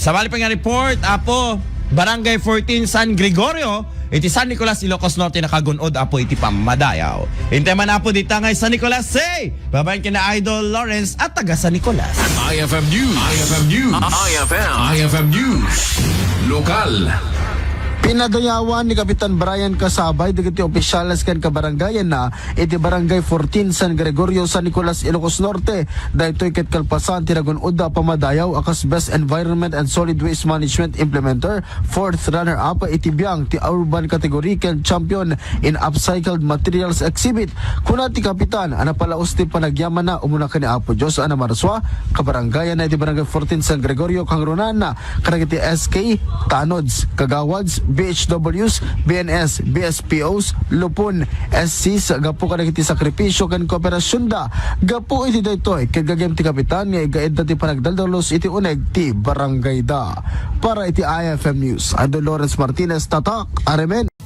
Sa bali pa nga report, apo, Barangay 14 San Gregorio, iti San Nicolas, Ilocos Norte nakagunod, apo iti pamadayaw. Hintay man apo dita ngay San Nicolas, say! Babayan kina Idol Lawrence at taga San Nicolas. IFM News. IFM News. IFM News. Lokal. Pinadayawan ni Kapitan Brian Kasabay digiti opisyales ken kabarangayan na iti Barangay 14 San Gregorio San Nicolas Ilocos Norte daytoy ket kalpasan tiragun-od da pamadayaw akas Best Environment and Solid Waste Management Implementer, fourth runner-up iti biyang ti Urban Category ken champion in Upcycled Materials Exhibit. Kuna ti Kapitan ana palaos ti panagyaman na umuna kani Apo Dios ana marswa kabarangayan na iti Barangay 14 San Gregorio kang runana kadagiti SK Tanods Kagawads BHWs, BNS, BSPOs, Lupon, SCs, gapo kadagiti sakripisyo kan kooperasyon da. Gapo iti daytoy ket gagem ti Kapitan nga igaed ti panagdaldalos iti uneg ti barangay da. Para iti IFM News, Idol Lawrence Martinez, tatak, Aremen.